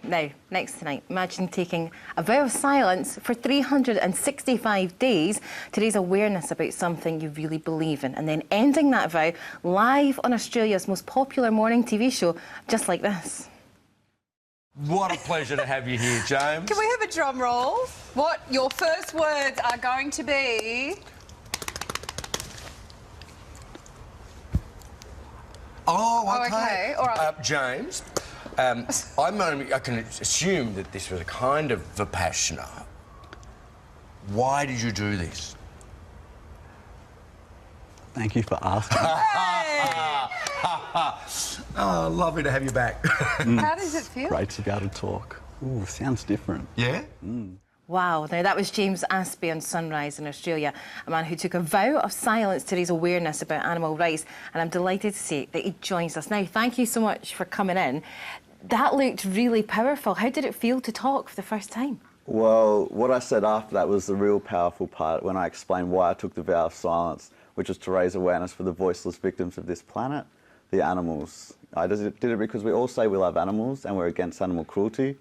Now, next tonight, imagine taking a vow of silence for 365 days to raise awareness about something you really believe in, and then ending that vow live on Australia's most popular morning TV show, just like this. What a pleasure to have you here, James. Can we have a drum roll? What your first words are going to be? Oh, okay. Okay, all right. James, I can assume that this was a kind of Vipassana. Why did you do this? Thank you for asking. Oh, lovely to have you back. How does it feel? Great to be able to talk. Ooh, sounds different. Yeah? Wow, now that was James Aspey on Sunrise in Australia, a man who took a vow of silence to raise awareness about animal rights, and I'm delighted to say that he joins us now. Thank you so much for coming in. That looked really powerful. How did it feel to talk for the first time? Well, what I said after that was the real powerful part when I explained why I took the vow of silence, which was to raise awareness for the voiceless victims of this planet, the animals. I did it because we all say we love animals and we're against animal cruelty,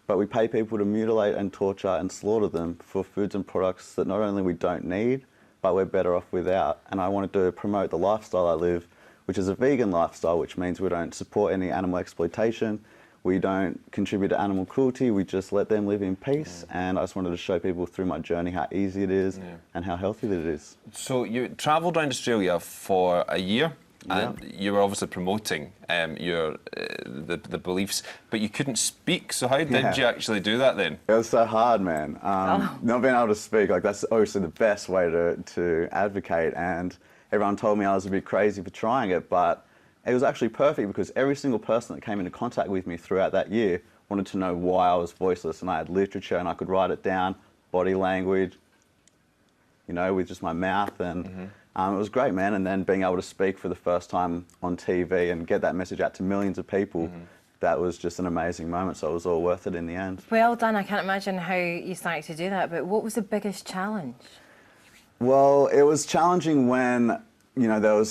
but we pay people to mutilate and torture and slaughter them for foods and products that not only we don't need, but we're better off without. And I wanted to promote the lifestyle I live, which is a vegan lifestyle, which means we don't support any animal exploitation, we don't contribute to animal cruelty, we just let them live in peace. And I just wanted to show people through my journey how easy it is and how healthy it is. So you travelled around Australia for a year, and you were obviously promoting the beliefs, but you couldn't speak. So how did you actually do that then? It was so hard, man. Not being able to speak, like that's obviously the best way to advocate. And everyone told me I was a bit crazy for trying it, but it was actually perfect because every single person that came into contact with me throughout that year wanted to know why I was voiceless, and I had literature and I could write it down, body language, you know, with just my mouth, and it was great, man. And then being able to speak for the first time on TV and get that message out to millions of people, that was just an amazing moment, so it was all worth it in the end. Well done. I can't imagine how you started to do that, but what was the biggest challenge? Well, it was challenging when, you know,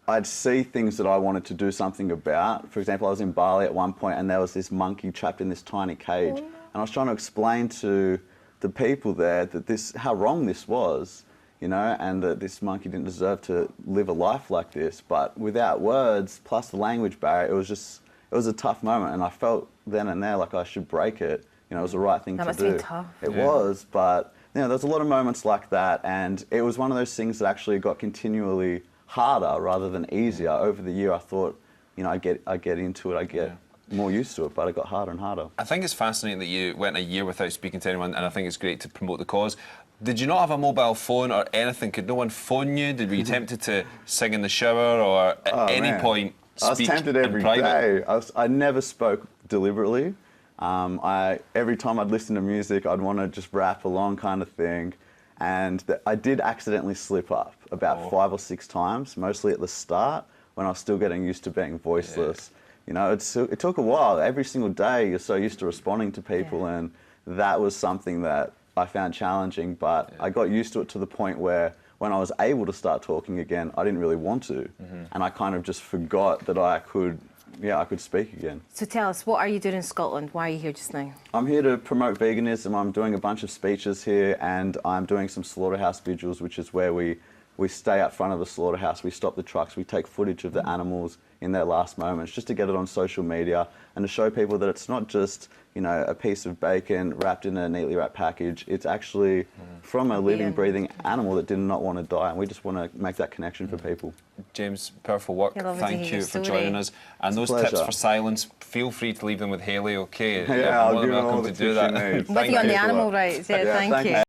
I'd see things that I wanted to do something about. For example, I was in Bali at one point and there was this monkey trapped in this tiny cage. And I was trying to explain to the people there that how wrong this was, you know, and that this monkey didn't deserve to live a life like this. But without words, plus the language barrier, it was a tough moment. And I felt then and there like I should break it. You know, it was the right thing to do. That must be tough. It was, but, you know, there's a lot of moments like that. And it was one of those things that actually got continually harder rather than easier. Over the year I thought, you know, I get into it, I get more used to it, but it got harder and harder. I think it's fascinating that you went a year without speaking to anyone, and I think it's great to promote the cause. Did you not have a mobile phone or anything? Could no one phone you? Were you tempted to sing in the shower or at any point speak in private? I was tempted every day. I never spoke deliberately. Every time I'd listen to music, I'd want to just rap along kind of thing. And I did accidentally slip up about 5 or 6 times, mostly at the start when I was still getting used to being voiceless. You know, it took a while. Every single day you're so used to responding to people, and that was something that I found challenging, but I got used to it to the point where when I was able to start talking again, I didn't really want to. And I kind of just forgot that I could speak again. So tell us, what are you doing in Scotland? Why are you here just now? I'm here to promote veganism. I'm doing a bunch of speeches here, and I'm doing some slaughterhouse vigils, which is where we stay out front of the slaughterhouse, we stop the trucks, we take footage of the animals in their last moments just to get it on social media and to show people that it's not just, you know, a piece of bacon wrapped in a neatly wrapped package. It's actually from a living, breathing animal that did not want to die, and we just want to make that connection for people. James, powerful work. Thank you for joining us. And those tips for silence, feel free to leave them with Haley, okay? Yeah, I'll give you all the to tips do that. you need. With you on the animal rights, thank you.